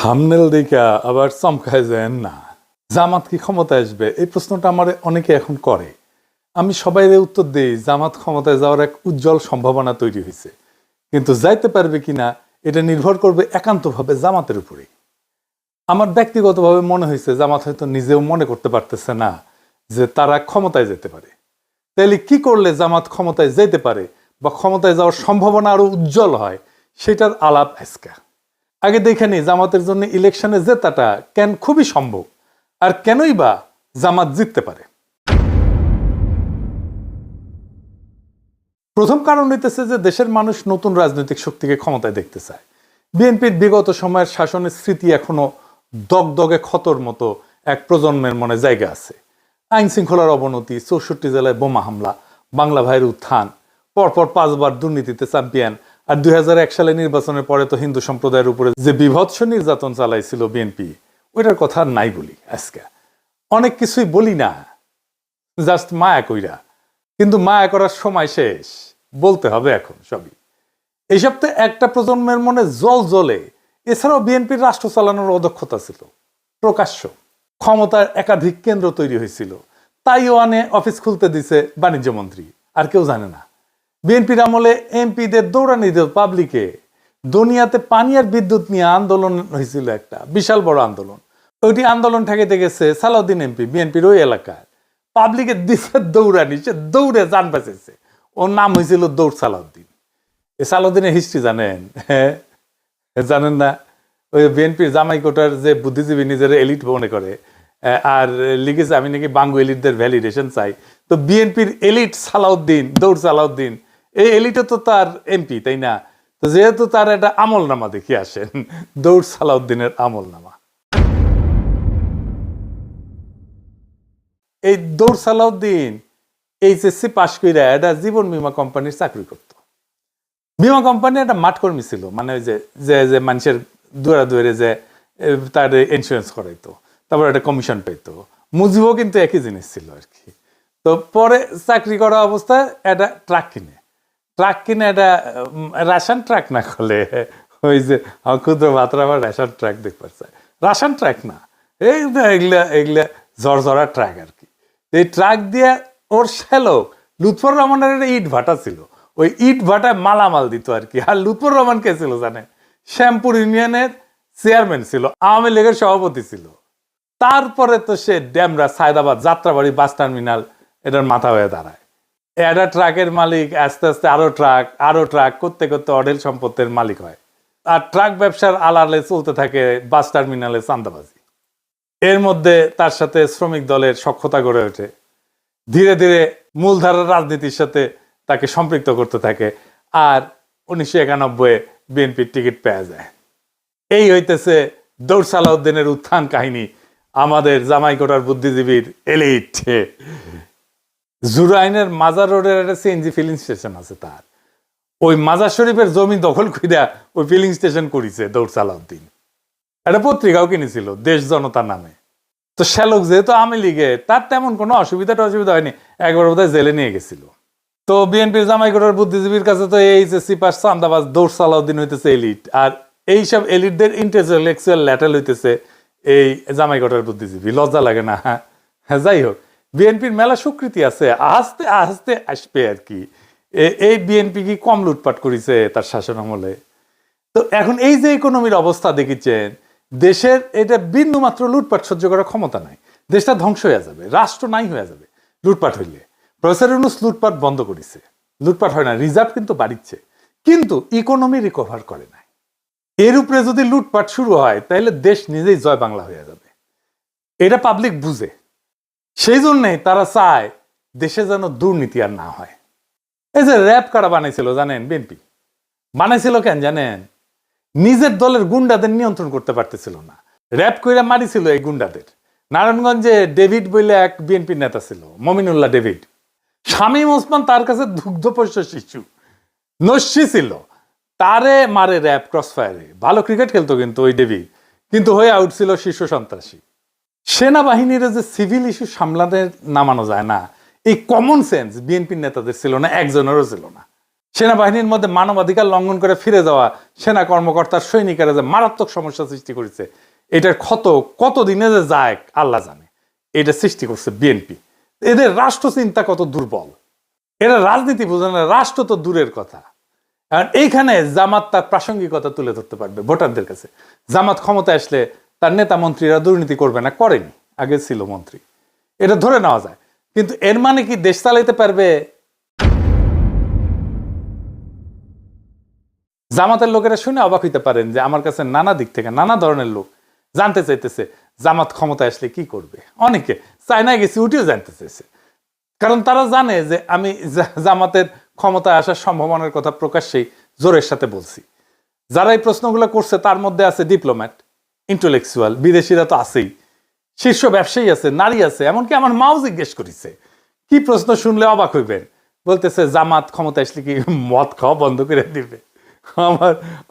Thumbnail দেখা আবার চমকায় যায় না। জামাত কি ক্ষমতায় আসবে, এই প্রশ্নটা আমার অনেকে এখন করে। আমি সবাইরে উত্তর দিই, জামাত ক্ষমতায় যাওয়ার এক উজ্জ্বল সম্ভাবনা তৈরি হয়েছে, কিন্তু যাইতে পারবে কিনা এটা নির্ভর করবে একান্তভাবে জামাতের উপরেই। আমার ব্যক্তিগতভাবে মনে হয়েছে জামাত হয়তো নিজেও মনে করতে পারতেছে না যে তারা ক্ষমতায় যেতে পারে। তাইলে কি করলে জামাত ক্ষমতায় যেতে পারে বা ক্ষমতায় যাওয়ার সম্ভাবনা আরো উজ্জ্বল হয়, সেটার আলাপ আজকে। আগে দেখে নি জামাতের জন্য ইলেকশনে জেতাটা কেন খুবই সম্ভব, আর কেনই বা জামাত জিততে পারে। প্রথম কারণ হইতেছে যে দেশের মানুষ নতুন রাজনৈতিক শক্তিকে ক্ষমতায় দেখতে চায়। বিএনপির বিগত সময়ের শাসনের স্মৃতি এখনো দগদগে ক্ষতর মতো এক প্রজন্মের মনে জায়গা আছে। আইন শৃঙ্খলার অবনতি, 64 জেলায় বোমা হামলা, বাংলা ভাইয়ের উত্থান, পরপর 5 বার দুর্নীতিতে চ্যাম্পিয়ন, আর 2001 সালে নির্বাচনের পরে তো হিন্দু সম্প্রদায়ের উপরে যে বিভৎস নির্যাতন চালাইছিল বিএনপি, ওইটার কথা নাই বলি। আজকে অনেক কিছুই বলি না, জাস্ট মায়া কইরা, কিন্তু মায়া করার সময় শেষ, বলতে হবে এখন সবই। এই সপ্তাহে একটা প্রজন্মের মনে জল জ্বলে। এছাড়াও বিএনপির রাষ্ট্র চালানোর অদক্ষতা ছিল প্রকাশ্য। ক্ষমতার একাধিক কেন্দ্র তৈরি হয়েছিল, তাইওয়ানে অফিস খুলতে দিছে বাণিজ্য মন্ত্রী, আর কেউ জানে না। বিএনপির আমলে এমপিদের দৌড়ানি দিল পাবলিকে। দুনিয়াতে পানি আর বিদ্যুৎ নিয়ে আন্দোলন হয়েছিল, একটা বিশাল বড় আন্দোলন। ওইটি আন্দোলন ঠেকাইতে গেছে সালাউদ্দিন এমপি, বিএনপির ওই এলাকার। পাবলিকের দিছে দৌড়ানি, সে দৌড়ে যান বাঁচেছে। ওর নাম হয়েছিল দৌড় সালাউদ্দিন। এই সালাউদ্দিনের হিস্ট্রি জানেন? হ্যাঁ, জানেন না? ওই বিএনপির জামাই কোটার যে বুদ্ধিজীবী নিজের এলিট মনে করে, আর লিখেছে আমি নাকি বাঙ্গু এলিটদের ভ্যালিডেশন চাই। তো বিএনপির এলিট সালাউদ্দিন, দৌড় সালাউদ্দিন, এই এলিটও তো তার এমপি, তাই না? তো যেহেতু তার একটা আমলনামা দেখে আসেন, দৌড় সালাউদ্দিনের আমলনামা। এই দৌড় সালাউদ্দিন এইচএসসি পাশ কইরা একটা জীবন বীমা কোম্পানির চাকরি করত। বীমা কোম্পানি একটা মাঠকর্মী ছিল, মানে ওই যে যে মানুষের দুয়ারে যে তার ইন্স্যুরেন্স করাইতো, তারপর একটা কমিশন পেতো। মুজিবও কিন্তু একই জিনিস ছিল আর কি। তো পরে চাকরি করা অবস্থায় একটা ট্রাক কিনে একটা রাশন ট্রাক না করলে, ওই যে ক্ষুদ্র ভাতরা আবার রেশন ট্রাক দেখতে চায়, রাশন ট্রাক না, এগুলা ঝরঝরা ট্রাক আর কি। এই ট্রাক দিয়ে ওর শ্যালক লুৎফর রহমানের একটা ইট ভাটা ছিল, ওই ইট ভাটায় মালামাল দিত আর কি। আর লুৎফর রহমান কে ছিল জানেন? শ্যামপুর ইউনিয়নের চেয়ারম্যান ছিল, আওয়ামী লীগের সভাপতি ছিল। তারপরে তো সে ড্যামরা, সায়দাবাদ, যাত্রাবাড়ি বাস টার্মিনাল এটার মাথা হয়ে দাঁড়ায়। একটা ট্রাকের মালিক আস্তে আস্তে আরো ট্রাক করতে করতে অঢেল সম্পত্তির মালিক হয়। আর ট্রাক ব্যবসার আলালে চলতে থাকে বাস টার্মিনালে চাঁদাবাজি। এর মধ্যে তার সাথে শ্রমিক দলের সখ্যতা গড়ে ওঠে। ধীরে ধীরে মূলধারার রাজনীতির সাথে তাকে সম্পৃক্ত করতে থাকে, আর 1991 বিএনপির টিকিট পেয়ে যায়। এই হইতেছে দৌড় সালাউদ্দিনের উত্থান কাহিনী, আমাদের জামাইকোটার বুদ্ধিজীবীর এলিট। জুরাইনের মাজার রোডের একটা সিএনজি ফিলিং স্টেশন আছে তার, ওই মাজার শরীফের জমি দখল কইরা ওই ফিলিং স্টেশন করেছে দৌড় সালাউদ্দিন। একটা পত্রিকাও কিনেছিল দেশ জনতা নামে। তো শ্যালক যেহেতু আওয়ামী লীগে, তার তেমন কোনো অসুবিধা হয়নি, একবার বোধহয় জেলে নিয়ে গেছিল। তো বিএনপির জামাইকোটার বুদ্ধিজীবীর কাছে তো এইচএসসি পাস চান্দাবাজ দৌড় সালাউদ্দিন হইতেছে এলিট, আর এইসব এলিটদের ইন্টেলেকচুয়াল ল্যাটেল হইতেছে এই জামাইকোটার বুদ্ধিজীবী। লজ্জা লাগে না? হ্যাঁ, যাই হোক, বিএনপির মেলা স্বীকৃতি আছে, আস্তে আস্তে আসবে আর কি। এই বিএনপি কি কম লুটপাট করেছে তার শাসন আমলে? তো এখন এই যে ইকোনমির অবস্থা দেখেছেন, দেশের এটা বিন্দু মাত্র লুটপাট সহ্য করার ক্ষমতা নাই। দেশটা ধ্বংস হয়ে যাবে, রাষ্ট্র নাই হয়ে যাবে লুটপাট হইলে। প্রফেসর ইউনূস লুটপাট বন্ধ করেছে, লুটপাট হয় না, রিজার্ভ কিন্তু বাড়িচ্ছে, কিন্তু ইকোনমি রিকভার করে নাই। এর উপরে যদি লুটপাট শুরু হয় তাহলে দেশ নিজেই জয় বাংলা হয়ে যাবে, এটা পাবলিক বুঝে। সেই জন্যই তারা চায় দেশে যেন দুর্নীতি আর না হয়। এই যে র্যাব কারা বানাইছিল জানেন? বিএনপি বানাইছিল কেন জানেন? নিজের দলের গুন্ডাদের নিয়ন্ত্রণ করতে পারতেছিল না, র্যাব কইরা মারিছিল এই গুন্ডাদের। নারায়ণগঞ্জে ডেভিড বলে এক বিএনপির নেতা ছিল, মমিনুল্লাহ ডেভিড। শামীম ওসমান তার কাছে দুগ্ধপোষ্য শিশু, নস্যি ছিল, তারে মারে র্যাব ক্রসফায়ারে। ভালো ক্রিকেট খেলতো কিন্তু ওই ডেভিড, কিন্তু হয়ে আউট ছিল শীর্ষ সন্ত্রাসী। সেনাবাহিনীর যে সিভিল ইস্যু সামলাতে নামানো যায় না, এই কমন সেন্স বিএনপির নেতাদের ছিল না, একজনেরও ছিল না। সেনাবাহিনীর মধ্যে মানবাধিকার লঙ্ঘন করে ফিরে যাওয়া সেনা কর্মকর্তার সৈনিকেরা যে মারাত্মক সমস্যা সৃষ্টি করেছে, এটার ক্ষত কতদিনে যে যায় আল্লাহ জানে। এটা সৃষ্টি করছে বিএনপি। এদের রাষ্ট্র চিন্তা কত দুর্বল, এরা রাজনীতি বোঝে না, রাষ্ট্র তো দূরের কথা। আর এইখানে জামাত তার প্রাসঙ্গিকতা তুলে ধরতে পারবে ভোটারদের কাছে। জামাত ক্ষমতায় আসলে তার নেতা মন্ত্রীরা দুর্নীতি করবে না, করেনি, আগে ছিল মন্ত্রী, এটা ধরে নেওয়া যায়। কিন্তু এর মানে কি দেশ চালাইতে পারবে? জামাতের লোকেরা শুনে অবাক হইতে পারেন যে আমার কাছে নানা দিক থেকে নানা ধরনের লোক জানতে চাইতেছে জামাত ক্ষমতায় আসলে কি করবে। অনেকে চায়নায় গেছি উঠেও জানতে চাইছে, কারণ তারা জানে যে আমি জামাতের ক্ষমতায় আসার সম্ভাবনার কথা প্রকাশ্যেই জোরের সাথে বলছি। যারা এই প্রশ্নগুলো করছে তার মধ্যে আছে ডিপ্লোম্যাট, ইন্টেলেকচুয়াল, বিদেশিরা তো আছেই, শীর্ষ ব্যবসায়ী আছে, নারী আছে, এমনকি আমার মাও জিজ্ঞেস করেছে। কি প্রশ্ন শুনলে অবাক হইবেন, বলতেছে জামাত ক্ষমতা আসলে কি মদ খাওয়া বন্ধ করে দিবে,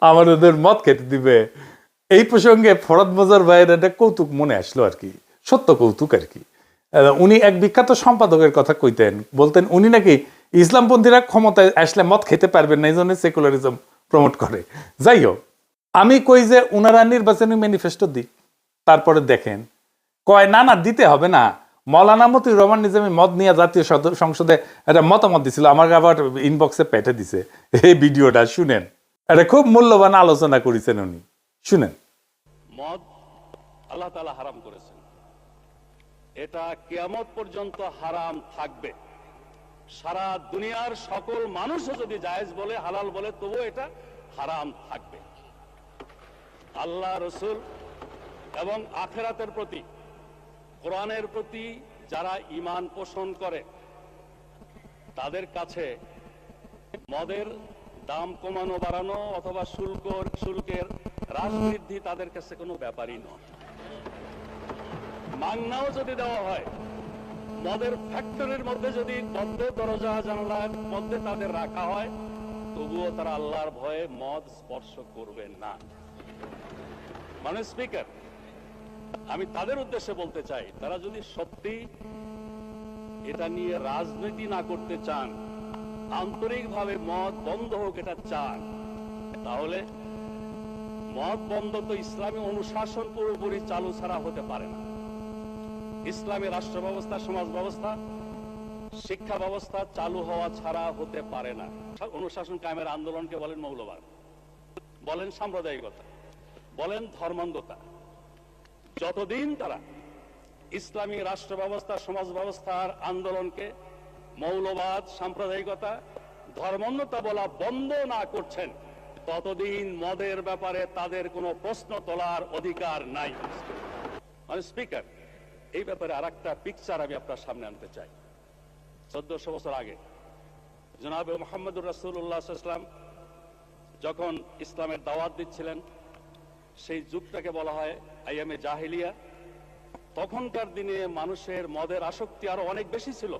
আমার ওদের মদ খেতে দিবে। এই প্রসঙ্গে ফরদ মজার ভাইয়ের একটা কৌতুক মনে আসলো আর কি, সত্য কৌতুক আর কি। উনি এক বিখ্যাত সম্পাদকের কথা কইতেন, বলতেন উনি নাকি ইসলামপন্থীরা ক্ষমতায় আসলে মদ খেতে পারবেন না, এই জন্য সেকুলারিজম প্রমোট করে। যাই হোক, আমি কই যে উনারা নির্বাচনী ম্যানিফেস্টো দিক, তারপরে দেখেন কয় না না দিতে হবে না। মৌলানা মতিউর রহমান নিজামী মদ নিয়ে জাতীয় সংসদে একটা মতামত দিছিল, আমাকে আবার ইনবক্সে পেঠে দিছে এই ভিডিওটা, শুনেন। এটা খুব মূল্যবান আলোচনা করেছেন উনি, শুনেন। মদ আল্লাহ তাআলা হারাম করেছেন, এটা কিয়ামত পর্যন্ত হারাম থাকবে। সারা দুনিয়ার সকল মানুষও যদি জায়েজ বলে, হালাল বলে, তবু এটা হারাম থাকবে। আল্লাহ, রসুল এবং আখিরাতের প্রতি, কোরআনের প্রতি যারা ঈমান পোষণ করে তাদের কাছে মদের দাম কমানো বাড়ানো অথবা শুল্কের হ্রাস বৃদ্ধি তাদের কাছে কোনো ব্যাপারই নয়। মাংনাও যদি দেওয়া হয়, মদের ফ্যাক্টরির মধ্যে যদি বদ্ধ দরজা জানালার মধ্যে তাদের রাখা হয়, তবুও তারা আল্লাহর ভয়ে মদ স্পর্শ করবেন না। মানে স্পিকার, আমি তাদের উদ্দেশ্যে বলতে চাই, তারা যদি সত্যি এটা নিয়ে রাজনীতি না করতে চান, আন্তরিকভাবে মদ বন্ধ হোক এটা চান, তাহলে মদ বন্ধ তো ইসলামী অনুশাসন পুরোপুরি চালু ছাড়া হতে পারে না। ইসলামী রাষ্ট্র ব্যবস্থা, সমাজ ব্যবস্থা, শিক্ষা ব্যবস্থা চালু হওয়া ছাড়া হতে পারে না। অনুশাসন কায়েমের আন্দোলনকে বলেন মৌলবাদ, বলেন সাম্প্রদায়িকতা, বলেন ধর্মান্ধতা। যতদিন তারা ইসলামী রাষ্ট্র ব্যবস্থা, সমাজ ব্যবস্থার আন্দোলনকে মৌলবাদ, সাম্প্রদায়িকতা, ধর্মান্ধতা বলা বন্ধ না করছেন, ততদিন মদের ব্যাপারে তাদের কোনো প্রশ্ন তোলার অধিকার নাই। মানে স্পিকার, এই ব্যাপারে আর একটা পিকচার আমি আপনার সামনে আনতে চাই। 1400 বছর আগে জনাবে মুহাম্মদুর রাসূলুল্লাহ সাল্লাল্লাহু আলাইহি ওয়াসাল্লাম যখন ইসলামের দাওয়াত দিচ্ছিলেন, সেই যুগটাকে বলা হয় আইয়ামে জাহিলিয়া। তখনকার দিনে মানুষের মদের আসক্তি আরো অনেক বেশি ছিল।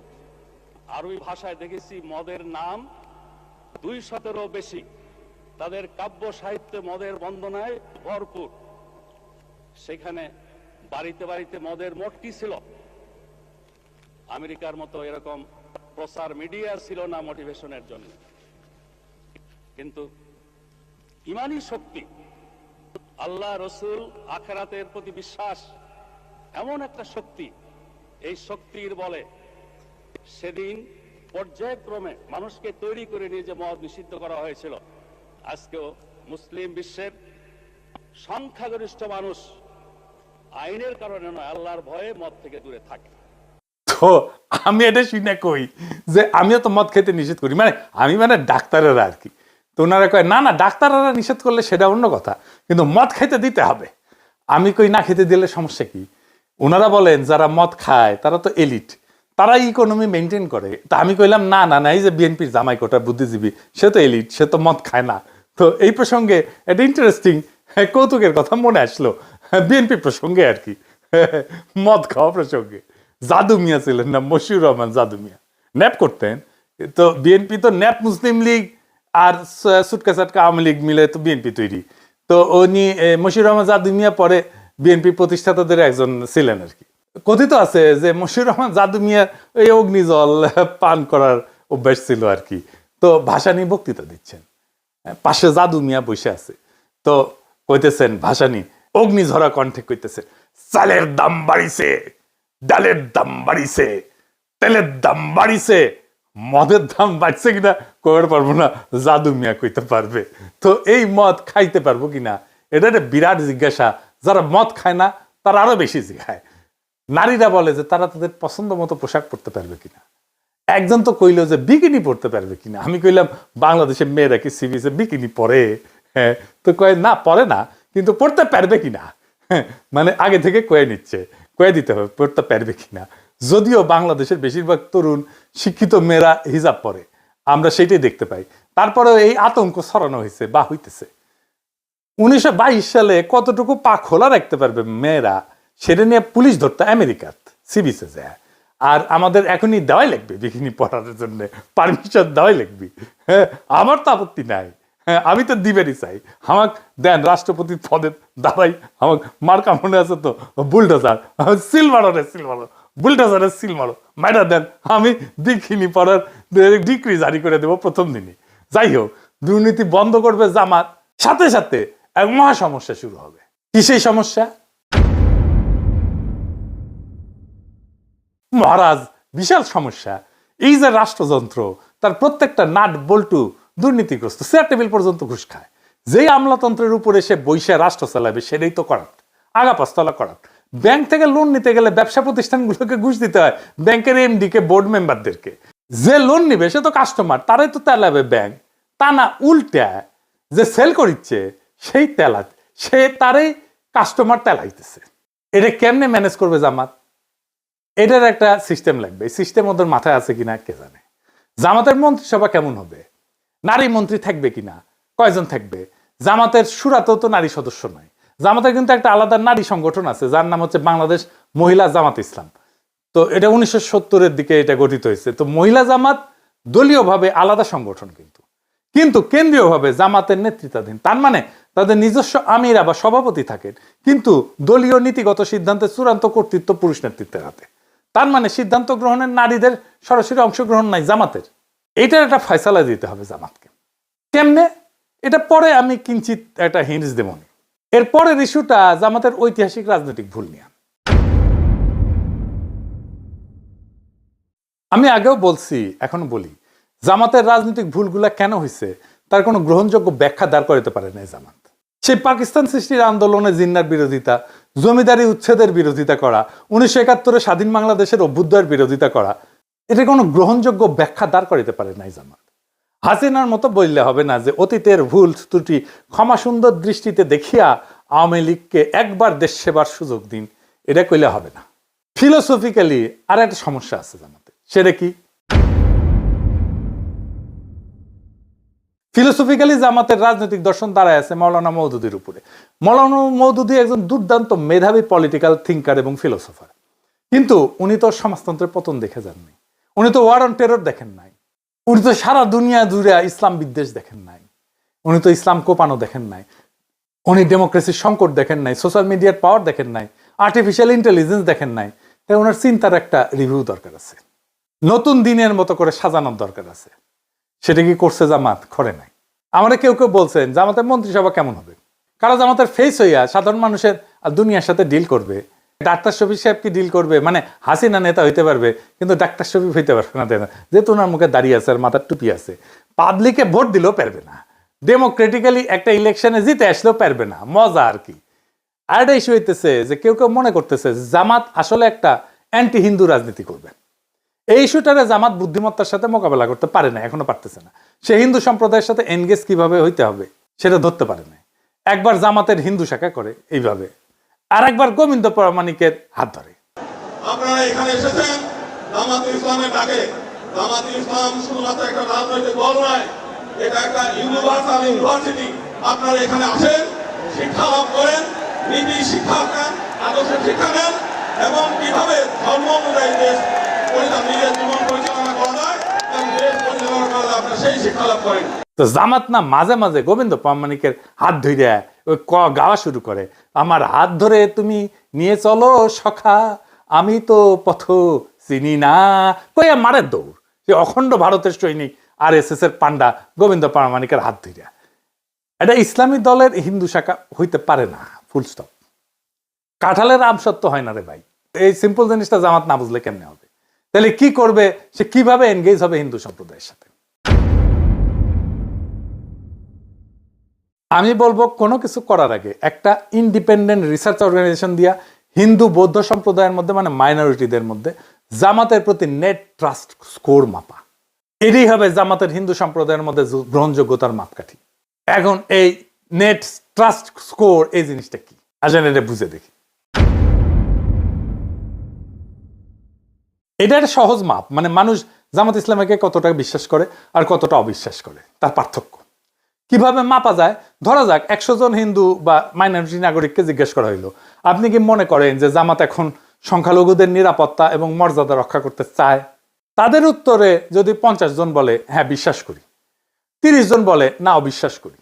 আরবি ভাষায় দেখেছি মদের নাম 200-এরও বেশি। তাদের কাব্য সাহিত্যে মদের বন্দনায় ভরপুর। সেখানে বাড়িতে বাড়িতে মদের মটকি ছিল। আমেরিকার মতো এরকম প্রচার মিডিয়া ছিল না মোটিভেশনের জন্য, কিন্তু ইমানি শক্তি, আল্লাহ, রসুল, আখিরাতের প্রতি বিশ্বাস এমন একটা শক্তি, এই শক্তির বলে সেদিন পর্যায়ক্রমে মানুষকে তৈরি করে নিয়ে যে মদ নিষিদ্ধ করা হয়েছিল, আজকেও মুসলিম বিশ্বের সংখ্যাগরিষ্ঠ মানুষ আইনের কারণে নয়, আল্লাহর ভয়ে মদ থেকে দূরে থাকে। তো আমি এটা শুনে কই যে আমিও তো মদ খেতে নিষেধ করি, মানে আমি মানে ডাক্তারেরা আর কি। তো ওনারা কয় না না, ডাক্তাররা নিষেধ করলে সেটা অন্য কথা, কিন্তু মদ খেতে দিতে হবে। আমি কই না, খেতে দিলে সমস্যা কি? ওনারা বলেন যারা মদ খায় তারা তো এলিট, তারা ইকোনমি মেনটেন করে। তা আমি কইলাম না না না, এই যে বিএনপির জামাই কোটা বুদ্ধিজীবী, সে তো এলিট, সে তো মদ খায় না। তো এই প্রসঙ্গে একটা ইন্টারেস্টিং কৌতুকের কথা মনে আসলো, বিএনপি প্রসঙ্গে আর কি, মদ খাওয়া প্রসঙ্গে। জাদু মিয়া ছিলেন না, মশিউর রহমান জাদু মিয়া, ন্যাপ করতেন। তো বিএনপি তো ন্যাপ, মুসলিম লীগ আর সুটকা সাটকা আওয়ামী লীগ মিলে তো বিএনপি তৈরি। তো উনি মশিউর রহমান জাদু মিয়া পরে বিএনপি প্রতিষ্ঠাতাদের একজন ছিলেন আর কি। কথিত আছে যে মশিউর রহমান জাদু মিয়া এই অগ্নিজল পান করার অভ্যাস ছিল আর কি। তো ভাষা নিয়ে বক্তৃতা দিচ্ছেন, পাশে জাদু মিয়া বসে আছে, তো কইতেছেন ভাসানী অগ্নিঝরা কণ্ঠে কইতেছে, চালের দাম বাড়িছে, ডালের দাম বাড়িছে, তেলের দাম বাড়িছে, মদের দাম বাড়ছে কিনা কইতে পারবো না, জাদু মিয়া কইতে পারবে। তো এই মদ খাইতে পারবো কিনা এটা একটা বিরাট জিজ্ঞাসা। যারা মদ খায় না তারা আরো বেশি জিজ্ঞায়। নারীরা বলে যে তারা তাদের পছন্দ মতো পোশাক পরতে পারবে কিনা। একজন তো কইলো যে বিকিনি পরতে পারবে কিনা। আমি কইলাম বাংলাদেশের মেয়েরা কি সি বিচে বিকিনি পরে? হ্যাঁ, তো কয়ে না পরে না, কিন্তু পড়তে পারবে কিনা। মানে আগে থেকে কয়ে নিচ্ছে, কয়ে দিতে হবে পড়তে পারবে কিনা। যদিও বাংলাদেশের বেশিরভাগ তরুণ শিক্ষিত মেয়েরা হিজাব পরে, আমরা সেটাই দেখতে পাই। তারপরেও এই আতঙ্ক ছড়ানো হয়েছে বা হইতেছে। 1922 সালে কতটুকু পা খোলা রাখতে পারবে মেয়েরা সেটা নিয়ে পুলিশ ধরতো আমেরিকাত সি বিচে যায়। আর আমাদের এখনই দেওয়াই লাগবে বিকিনি পরার জন্য, পারমিশন দেওয়াই লাগবে। হ্যাঁ, আমার তো আপত্তি নাই, হ্যাঁ আমি তো দিবেরই চাই। আমাক দেন রাষ্ট্রপতির পদে দাঁড়াই, আমাক মার্কা মনে আছে তো, বুলডোজার, সিল মারো রে সিল মারো, বুলডোজারের সিল মারো, মাইরা দেন, আমি বিকিনি পরার ডিক্রি জারি করে দেবো প্রথম দিনই। যাই হোক, দুর্নীতি বন্ধ করবে জামাত, সাথে সাথে এক মহা সমস্যা শুরু হবে। কি সেই সমস্যা? মহারাজ, বিশাল সমস্যা। এই যে রাষ্ট্রযন্ত্র, তার প্রত্যেকটা নাট বল্টু দুর্নীতিগ্রস্ত, চেয়ার টেবিল পর্যন্ত ঘুষ খায়। যেই আমলাতন্ত্রের উপরে সে বৈশা রাষ্ট্র চালাবে সেটাই তো করাপ্ট, আগা পাঁচতলা করাপ্ট। ব্যাংক থেকে লোন নিতে গেলে ব্যবসা প্রতিষ্ঠানগুলোকে ঘুষ দিতে হয়, ব্যাংকের এমডি কে, বোর্ড মেম্বারদেরকে। যে লোন নিবে সে তো কাস্টমার, তারাই তো তেলাবে ব্যাংক। তা না, উল্টা যে সেল করিচ্ছে সেই তেলা, সে তারই কাস্টমার তেলাইতেছে। এটা কেমনে ম্যানেজ করবে জামাত? এটার একটা সিস্টেম লাগবে। এই সিস্টেম ওদের মাথায় আছে কিনা কে জানে। জামাতের মন্ত্রিসভা কেমন হবে? নারী মন্ত্রী থাকবে কিনা, কয়জন থাকবে? জামাতের সুরাতেও তো নারী সদস্য নয়। জামাতের কিন্তু একটা আলাদা নারী সংগঠন আছে যার নাম হচ্ছে বাংলাদেশ মহিলা জামাত ইসলাম। তো এটা 1970-এর দিকে এটা গঠিত হয়েছে। তো মহিলা জামাত দলীয়ভাবে আলাদা সংগঠন, কিন্তু কিন্তু কেন্দ্রীয়ভাবে জামাতের নেতৃত্বাধীন। তার মানে তাদের নিজস্ব আমিরা বা সভাপতি থাকেন, কিন্তু দলীয় নীতিগত সিদ্ধান্তের চূড়ান্ত কর্তৃত্ব পুরুষ নেতৃত্বের হাতে। তার মানে সিদ্ধান্ত গ্রহণের নারীদের সরাসরি অংশগ্রহণ নাই জামাতের। এটার একটা ফয়সালা দিতে হবে জামাতকে। কেমনে? এটা পরে আমি কিঞ্চিত একটা হিন্টস দেব। এর পরের ইস্যুটা জামাতের ঐতিহাসিক রাজনৈতিক ভুল নিয়ে। আমি আগেও বলছি, এখন বলি, জামাতের রাজনৈতিক ভুলগুলা কেন হয়েছে তার কোনো গ্রহণযোগ্য ব্যাখ্যা দাঁড় করাতে পারে না জামাত। সেই পাকিস্তান সৃষ্টির আন্দোলনে জিন্নার বিরোধিতা, জমিদারি উচ্ছেদের বিরোধিতা করা, 1971-এ স্বাধীন বাংলাদেশের অভ্যুদয়ের বিরোধিতা করা, এটা কোনো গ্রহণযোগ্য ব্যাখ্যা দাঁড় করাতে পারে নাই জামাত। হাসিনার মতো বললে হবে না যে অতীতের ভুল ত্রুটি ক্ষমা সুন্দর দৃষ্টিতে দেখিয়া আওয়ামী লীগকে একবার দেশ সেবার সুযোগ দিন, এটা কইলে হবে না। ফিলোসফিক্যালি আর একটা সমস্যা আছে জামাতে। সেটা কি? ফিলোসফিক্যালি জামাতের রাজনৈতিক দর্শন দাঁড়ায় আছে মাওলানা মওদুদির উপরে। মাওলানা মওদুদি একজন দুর্দান্ত মেধাবী পলিটিক্যাল থিঙ্কার এবং ফিলোসফার, কিন্তু উনি তো সমাজতন্ত্রের পতন দেখে যাননি, উনি তো ওয়ার অন টেরর দেখেন নাই, উনি তো সারা দুনিয়া জুড়ে ইসলাম বিদ্বেষ দেখেন নাই, উনি তো ইসলাম কোপানো দেখেন নাই, উনি ডেমোক্রেসির সংকট দেখেন নাই, সোশ্যাল মিডিয়ার পাওয়ার দেখেন নাই, আর্টিফিশিয়াল ইন্টেলিজেন্স দেখেন নাই। তাই ওনার চিন্তার একটা রিভিউ দরকার আছে, নতুন দিনের মতো করে সাজানোর দরকার আছে। সেটা কি করছে জামাত? করে নাই। আমরা কেউ কেউ বলছেন জামাতের মন্ত্রিসভা কেমন হবে, কারা জামাতের ফেস হইয়া সাধারণ মানুষের দুনিয়ার সাথে ডিল করবে। ডাক্তার শফিক সাহেব কি ডিল করবে? মানে হাসিনা নেতা হইতে পারবে কিন্তু ডাক্তার শফিক হইতে পারবে না, যেহেতু ওনার মুখে দাঁড়িয়ে আছে আর মাথার টুপি আছে। পাবলিকে ভোট দিলেও পারবে না, ডেমোক্রেটিক্যালি একটা ইলেকশনে জিতে আসলেও পারবে না। মজা আর কি। আর একটা ইস্যু হইতেছে যে কেউ কেউ মনে করতেছে জামাত আসলে একটা অ্যান্টি হিন্দু রাজনীতি করবে। এই ইস্যুটারে জামাত বুদ্ধিমত্তার সাথে মোকাবেলা করতে পারে না, এখনো পারতেছে না। সে হিন্দু সম্প্রদায়ের সাথে এনগেজ কিভাবে হইতে হবে সেটা ধরতে পারে না। একবার জামাতের হিন্দু শাখা করে এইভাবে, আর একবার গোবিন্দ প্রামাণিকের হাত ধরে। আপনারা এখানে এসেছেন জামাতুল ইসলামের ডাকে। জামাতুল ইসলাম শুধুমাত্র একটা রাজনৈতিক দল নয়, এটা একটা ইউনিভার্সাল ইউনিভার্সিটি। আপনারা এখানে আসেন, শিক্ষা লাভ করেন, নীতি শিক্ষা নেন, আদর্শ শিক্ষা নেন, এবং কিভাবে ধর্ম অনুযায়ী দেশ নিজের জীবন পরিচালনা করা যায় এবং দেশ পরিচালনা করা যায়, আপনারা সেই শিক্ষা লাভ করেন। তো জামাত না মাঝে মাঝে গোবিন্দ প্রামাণিকের হাত ধরে ওই গাওয়া শুরু করে, আমার হাত ধরে তুমি নিয়ে চলো সখা, আমি তো পথ চিনি না, কইয়া মারের দৌড়। যে অখণ্ড ভারতের সৈনিক RSS এর পান্ডা গোবিন্দ প্রামাণিকের হাত ধরিয়া। এটা ইসলামী দলের হিন্দু শাখা হইতে পারে না, ফুল স্টপ। কাঁঠালের আম সত্য হয় না রে ভাই। এই সিম্পল জিনিসটা জামাত না বুঝলে কেমনে হবে? তাহলে কি করবে সে, কিভাবে এনগেজ হবে হিন্দু সম্প্রদায়ের সাথে? আমি বলবো কোনো কিছু করার আগে একটা ইন্ডিপেন্ডেন্ট রিসার্চ অর্গানাইজেশন দিয়া হিন্দু বৌদ্ধ সম্প্রদায়ের মধ্যে মানে মাইনরিটিদের মধ্যে জামাতের প্রতি নেট ট্রাস্ট স্কোর মাপা, এটাই হবে জামাতের হিন্দু সম্প্রদায়ের মধ্যে গ্রহণযোগ্যতার মাপকাঠি। এখন এই নেট ট্রাস্ট স্কোর এই জিনিসটা কি আসেন এটা বুঝে দেখি। এটা একটা সহজ মাপ, মানে মানুষ জামাত ইসলামকে কতটা বিশ্বাস করে আর কতটা অবিশ্বাস করে তার পার্থক্য কিভাবে মাপা যায়। ধরা যাক 100 জন হিন্দু বা মাইনরিটি নাগরিককে জিজ্ঞেস করা হইলো, আপনি কি মনে করেন যে জামাত এখন সংখ্যালঘুদের নিরাপত্তা এবং মর্যাদা রক্ষা করতে চায়? তাদের উত্তরে যদি 50 জন বলে হ্যাঁ বিশ্বাস করি, 30 জন বলে না অবিশ্বাস করি,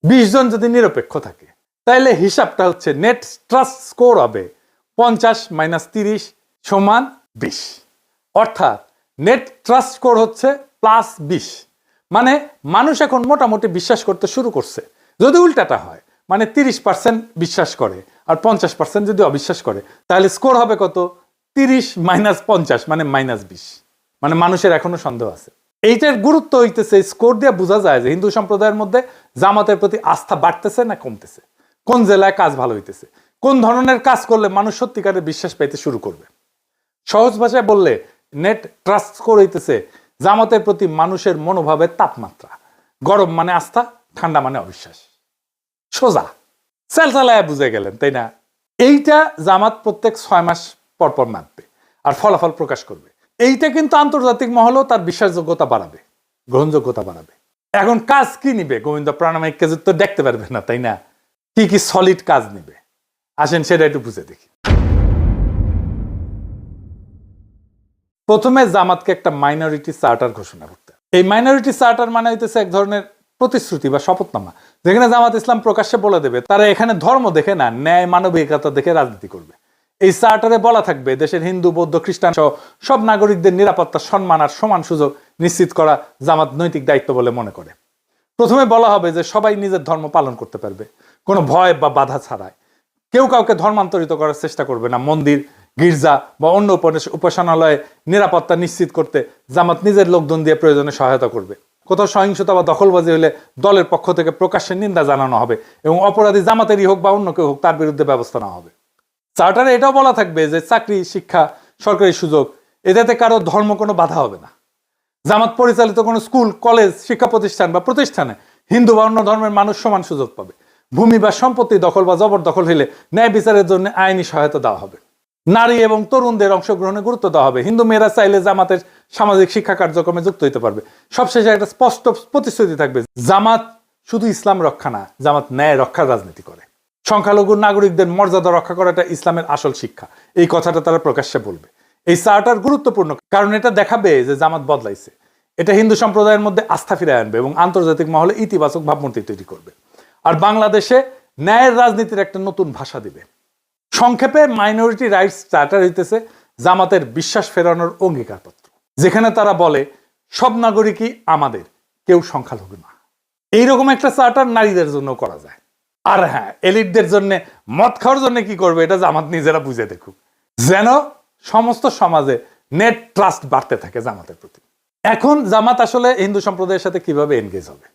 20 জন যদি নিরপেক্ষ থাকে, তাইলে হিসাবটা হচ্ছে নেট ট্রাস্ট স্কোর হবে 50 - 30 = 20। অর্থাৎ নেট ট্রাস্ট স্কোর হচ্ছে +20। মানে মানুষ এখন মোটামুটি বিশ্বাস করতে শুরু করছে। যদি উল্টাটা হয় মানে 30% বিশ্বাস করে আর 50% যদি অবিশ্বাস করে, তাহলে স্কোর হবে কত? 30 - 50 মানে -20। মানে মানুষের এখনো সন্দেহ আছে। এইটার গুরুত্ব হইতেছে স্কোর দিয়ে বোঝা যায় যে হিন্দু সম্প্রদায়ের মধ্যে জামাতের প্রতি আস্থা বাড়তেছে না কমতেছে, কোন জেলায় কাজ ভালো হইতেছে, কোন ধরনের কাজ করলে মানুষ সত্যিকারের বিশ্বাস পাইতে শুরু করবে। সহজ ভাষায় বললে নেট ট্রাস্ট স্কোর হইতেছে জামাতের প্রতি মানুষের মনোভাবের তাপমাত্রা। গরম মানে আস্থা, ঠান্ডা মানে অবিশ্বাস। সোজা চালায় বুঝে গেলেন, তাই না? এইটা জামাত প্রত্যেক 6 মাস পরপর মাপবে আর ফলাফল প্রকাশ করবে। এইটা কিন্তু আন্তর্জাতিক মহলেও তার বিশ্বাসযোগ্যতা বাড়াবে, গ্রহণযোগ্যতা বাড়াবে। এখন কাজ কি নিবে? গোবিন্দ প্রামাণিককে তো দেখতে পারবে না, তাই না? কি কি সলিড কাজ নিবে আসেন সেটা একটু বুঝে দেখি। প্রথমে জামাতকে একটা মাইনরিটি চার্টার ঘোষণা করতে। এই মাইনরিটি চার্টার মানে হইতেছে এক ধরনের প্রতিশ্রুতি বা শপথনামা, যেখানে জামাত ইসলাম প্রকাশ্যে বলে দেবে তারা এখানে ধর্ম দেখে না, ন্যায় মানবিকতা দেখে রাজনীতি করবে। এই চার্টারে বলা থাকবে দেশের হিন্দু বৌদ্ধ খ্রিস্টান সহ সব নাগরিকদের নিরাপত্তা, সম্মান আর সমান সুযোগ নিশ্চিত করা জামাত নৈতিক দায়িত্ব বলে মনে করে। প্রথমে বলা হবে যে সবাই নিজের ধর্ম পালন করতে পারবে কোনো ভয় বা বাধা ছাড়াই। কেউ কাউকে ধর্মান্তরিত করার চেষ্টা করবে না। মন্দির, গির্জা বা অন্য উপাসনালয়ে নিরাপত্তা নিশ্চিত করতে জামাত নিজের লোকজন দিয়ে প্রয়োজনে সহায়তা করবে। কোথাও সহিংসতা বা দখলবাজি হলে দলের পক্ষ থেকে প্রকাশ্যে নিন্দা জানানো হবে এবং অপরাধী জামাতেরই হোক বা অন্য কেউ হোক তার বিরুদ্ধে ব্যবস্থা নেওয়া হবে। চার্টারে এটাও বলা থাকবে যে চাকরি, শিক্ষা, সরকারি সুযোগ এটাতে কারো ধর্ম কোনো বাধা হবে না। জামাত পরিচালিত কোনো স্কুল, কলেজ, শিক্ষা প্রতিষ্ঠান বা প্রতিষ্ঠানে হিন্দু বা অন্য ধর্মের মানুষ সমান সুযোগ পাবে। ভূমি বা সম্পত্তি দখল বা জবরদখল হলে ন্যায় বিচারের জন্য আইনি সহায়তা দেওয়া হবে। নারী এবং তরুণদের অংশগ্রহণে গুরুত্ব দেওয়া হবে। হিন্দু মেয়েরা চাইলে জামাতের সামাজিক শিক্ষা কার্যক্রমে যুক্ত হতে পারবে। সবশেষে একটা স্পষ্ট প্রতিশ্রুতি থাকবে, জামাত শুধু ইসলাম রক্ষা না, জামাত ন্যায় রক্ষার রাজনীতি করে। সংখ্যালঘু নাগরিকদের মর্যাদা রক্ষা করাটা ইসলামের আসল শিক্ষা, এই কথাটা তারা প্রকাশ্যে বলবে। এই চার্টার গুরুত্বপূর্ণ কারণ এটা দেখাবে যে জামাত বদলাইছে। এটা হিন্দু সম্প্রদায়ের মধ্যে আস্থা ফিরে আনবে এবং আন্তর্জাতিক মহলে ইতিবাচক ভাবমূর্তি তৈরি করবে। আর বাংলাদেশে ন্যায়ের রাজনীতির একটা নতুন ভাষা দিবে। সংক্ষেপে মাইনরিটি রাইটস চার্টার হইতেছে জামাতের বিশ্বাস ফেরানোর অঙ্গীকারপত্র, যেখানে তারা বলে সব নাগরিকই আমাদের, কেউ সংখ্যালঘু না। এইরকম একটা চার্টার নারীদের জন্য করা যায়। আর হ্যাঁ, এলিটদের জন্য মদ খাওয়ার জন্য কি করবে এটা জামাত নিজেরা বুঝে দেখুক, যেন সমস্ত সমাজে নেট ট্রাস্ট বাড়তে থাকে জামাতের প্রতি। এখন জামাত আসলে হিন্দু সম্প্রদায়ের সাথে কিভাবে এনগেজ হবে?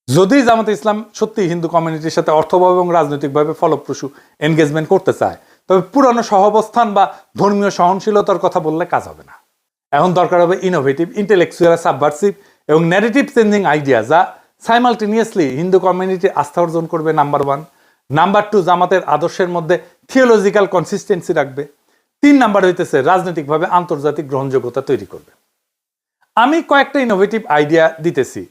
যদি জামাত ইসলাম সত্যি হিন্দু কমিউনিটির সাথে অর্থভাবে এবং রাজনৈতিকভাবে ফলপ্রসূ এনগেজমেন্ট করতে চায়, তবে পুরানো সহাবস্থান বা ধর্মীয় সহনশীলতার কথা বললে কাজ হবে না। এখন দরকার হবে ইনোভেটিভ, ইন্টেলেকচুয়াল, সাবভার্সিভ এবং ন্যারেটিভ চেঞ্জিং আইডিয়া, যা সাইমালটেনিয়াসলি হিন্দু কমিউনিটির আস্থা অর্জন করবে, নাম্বার 1। নাম্বার 2, জামাতের আদর্শের মধ্যে থিওলজিক্যাল কনসিস্টেন্সি রাখবে। 3 নাম্বার হইতেছে রাজনৈতিকভাবে আন্তর্জাতিক গ্রহণযোগ্যতা তৈরি করবে। আমি কয়েকটা ইনোভেটিভ আইডিয়া দিতেছি,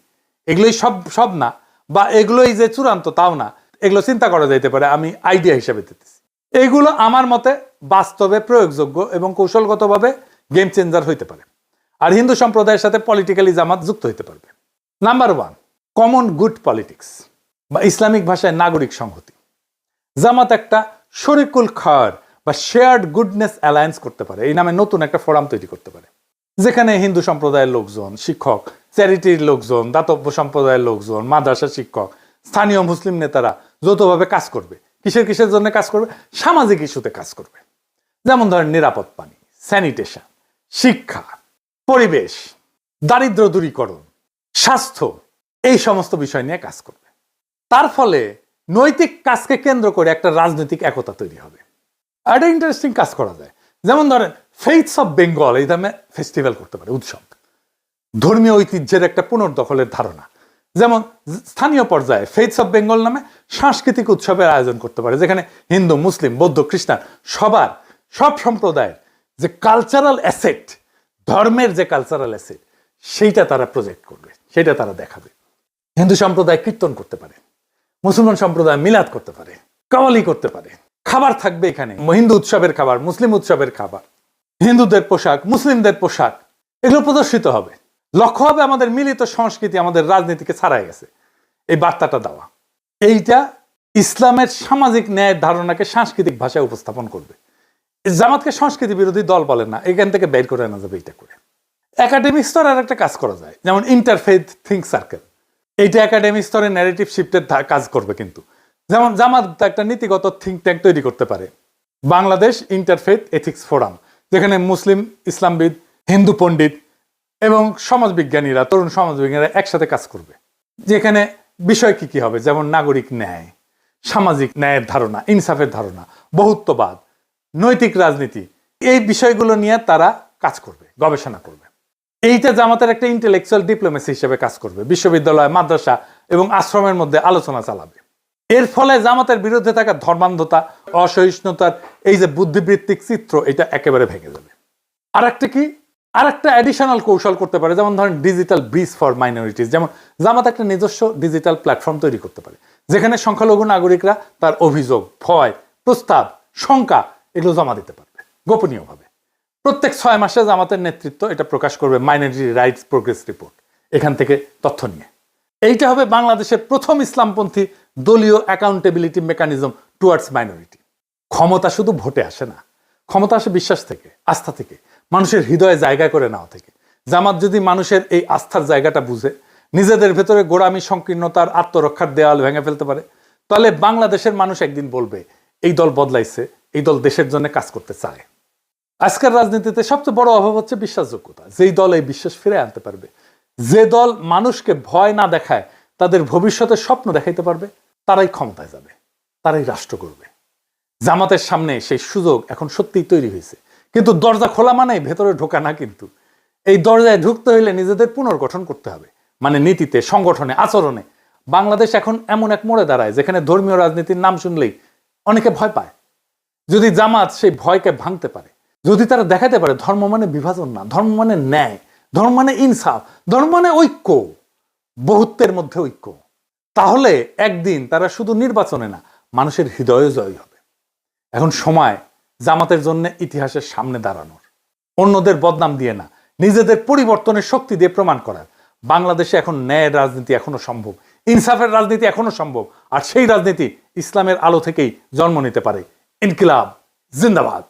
এগুলোই সব না বা এগুলোই যে চূড়ান্ত তাও না, এগুলো চিন্তা করা যাইতে পারে, আমি আইডিয়া হিসেবে দিতেছি। এইগুলো আমার মতে বাস্তবে প্রয়োগযোগ্য এবং কৌশলগতভাবে গেম চেঞ্জার হইতে পারে, আর হিন্দু সম্প্রদায়ের সাথে পলিটিক্যালি জামাত যুক্ত হইতে পারবে। নাম্বার 1, কমন গুড পলিটিক্স বা ইসলামিক ভাষায় নাগরিক সংহতি। জামাত একটা শরিকুল খায়র বা শেয়ার্ড গুডনেস অ্যালায়েন্স করতে পারে, এই নামে নতুন একটা ফোরাম তৈরি করতে পারে। যেখানে হিন্দু সম্প্রদায়ের লোকজন, শিক্ষক, চ্যারিটির লোকজন, দাতব্য সম্প্রদায়ের লোকজন, মাদ্রাসা শিক্ষক, স্থানীয় মুসলিম নেতারা যৌথভাবে কাজ করবে। কিসের জন্য কাজ করবে? সামাজিক ইস্যুতে কাজ করবে। যেমন ধরেন নিরাপদ পানি, স্যানিটেশন, শিক্ষা, পরিবেশ, দারিদ্র দূরীকরণ, স্বাস্থ্য, এই সমস্ত বিষয় নিয়ে কাজ করবে। তার ফলে নৈতিক কাজকে কেন্দ্র করে একটা রাজনৈতিক একতা তৈরি হবে। একটা ইন্টারেস্টিং কাজ করা যায়। যেমন ধরেন ফেইথস অফ বেঙ্গল এই নামে ফেস্টিভ্যাল করতে পারে, উৎসব, ধর্মীয় ঐতিহ্যের একটা পুনর্দখলের ধারণা। যেমন স্থানীয় পর্যায়ে ফেইথস অফ বেঙ্গল নামে সাংস্কৃতিক উৎসবের আয়োজন করতে পারে, যেখানে হিন্দু, মুসলিম, বৌদ্ধ, খ্রিস্টান সব সম্প্রদায়ের যে কালচারাল অ্যাসেট, ধর্মের যে কালচারাল অ্যাসেট, সেইটা তারা প্রজেক্ট করবে, সেটা তারা দেখাবে। হিন্দু সম্প্রদায় কীর্তন করতে পারে, মুসলমান সম্প্রদায় মিলাদ করতে পারে, কাওয়ালি করতে পারে, খাবার থাকবে এখানে হিন্দু উৎসবের খাবার, মুসলিম উৎসবের খাবার, হিন্দুদের পোশাক, মুসলিমদের পোশাক, এগুলো প্রদর্শিত হবে। লক্ষ্য হবে আমাদের মিলিত সংস্কৃতি আমাদের রাজনীতিকে ছাড়াই গেছে, এই বার্তাটা দেওয়া। এইটা ইসলামের সামাজিক ন্যায়ের ধারণাকে সাংস্কৃতিক ভাষায় উপস্থাপন করবে। জামাতকে সংস্কৃতি বিরোধী দল বলেন না, এখান থেকে বের করে আনা যাবে এইটা করে। একাডেমিক স্তরে আর একটা কাজ করা যায়, যেমন ইন্টারফেথ থিঙ্ক সার্কেল। এইটা একাডেমিক স্তরে ন্যারেটিভ শিফটের কাজ করবে। কিন্তু যেমন জামাত একটা নীতিগত থিঙ্ক ট্যাঙ্ক তৈরি করতে পারে, বাংলাদেশ ইন্টারফেথ এথিক্স ফোরাম, যেখানে মুসলিম, ইসলামবিদ, হিন্দু পণ্ডিত এবং সমাজবিজ্ঞানীরা, তরুণ সমাজবিজ্ঞানীরা একসাথে কাজ করবে। যেখানে বিষয় কি হবে, যেমন নাগরিক ন্যায়, সামাজিক ন্যায়ের ধারণা, ইনসাফের ধারণা, বহুত্ববাদ, নৈতিক রাজনীতি, এই বিষয়গুলো নিয়ে তারা কাজ করবে, গবেষণা করবে। এইটা জামাতের একটা ইন্টেলেকচুয়াল ডিপ্লোমেসি হিসেবে কাজ করবে। বিশ্ববিদ্যালয়, মাদ্রাসা এবং আশ্রমের মধ্যে আলোচনা চালাবে। এর ফলে জামাতের বিরুদ্ধে থাকা ধর্মান্ধতা, অসহিষ্ণুতার এই যে বুদ্ধিবৃত্তিক চিত্র, এটা একেবারে ভেঙে যাবে। আর একটা অ্যাডিশনাল কৌশল করতে পারে, যেমন ধরেন ডিজিটাল ব্রিজ ফর মাইনরিটিস। যেমন জামাত একটা নিজস্ব ডিজিটাল প্ল্যাটফর্ম তৈরি করতে পারে, যেখানে সংখ্যালঘু নাগরিকরা তার অভিযোগ, ভয়, প্রস্তাব, শঙ্কা এগুলো জমা দিতে পারবে গোপনীয়ভাবে। প্রত্যেক 6 মাসে জামাতের নেতৃত্ব এটা প্রকাশ করবে মাইনরিটি রাইটস প্রোগ্রেস রিপোর্ট, এখান থেকে তথ্য নিয়ে। এইটা হবে বাংলাদেশের প্রথম ইসলামপন্থী দলীয় অ্যাকাউন্টেবিলিটি মেকানিজম টুয়ার্ডস মাইনরিটি। ক্ষমতা শুধু ভোটে আসে না, ক্ষমতা আসে বিশ্বাস থেকে, আস্থা থেকে, মানুষের হৃদয়ে জায়গা করে নেওয়া থেকে। জামাত যদি মানুষের এই আস্থার জায়গাটা বুঝে নিজেদের ভেতরে গোড়ামি, সংকীর্ণতার, আত্মরক্ষার দেওয়াল ভেঙে ফেলতে পারে, তাহলে বাংলাদেশের মানুষ একদিন বলবে এই দল বদলাইছে, এই দল দেশের জন্য কাজ করতে চায়। আজকের রাজনীতিতে সবচেয়ে বড় অভাব হচ্ছে বিশ্বাসযোগ্যতা। যেই দল এই বিশ্বাস ফিরে আনতে পারবে, যে দল মানুষকে ভয় না দেখায় তাদের ভবিষ্যতের স্বপ্ন দেখাইতে পারবে, তারাই ক্ষমতায় যাবে, তারাই রাষ্ট্র করবে। জামাতের সামনে সেই সুযোগ এখন সত্যিই তৈরি হয়েছে। কিন্তু দরজা খোলা মানে ভেতরে ঢোকা না। কিন্তু এই দরজায় ঢুকতে হইলে নিজেদের পুনর্গঠন করতে হবে, মানে নীতিতে, সংগঠনে, আচরণে। বাংলাদেশ এখন এমন এক মোড়ে দাঁড়ায় যেখানে ধর্মীয় রাজনীতির নাম শুনলেই অনেকে ভয় পায়। যদি জামাত সেই ভয়কে ভাঙতে পারে, যদি তারা দেখাতে পারে ধর্ম মানে বিভাজন না, ধর্ম মানে ন্যায়, ধর্ম মানে ইনসাফ, ধর্ম মানে ঐক্য, বহুত্বের মধ্যে ঐক্য, তাহলে একদিন তারা শুধু নির্বাচনে না, মানুষের হৃদয়ে জয়ী হবে। এখন সময় জামাতের জন্য ইতিহাসের সামনে দাঁড়ানোর, অন্যদের বদনাম দিয়ে না, নিজেদের পরিবর্তনের শক্তি দিয়ে প্রমাণ করার। বাংলাদেশে এখন ন্যায়ের রাজনীতি এখনো সম্ভব, ইনসাফের রাজনীতি এখনো সম্ভব। আর সেই রাজনীতি ইসলামের আলো থেকেই জন্ম নিতে পারে। ইনকিলাব জিন্দাবাদ।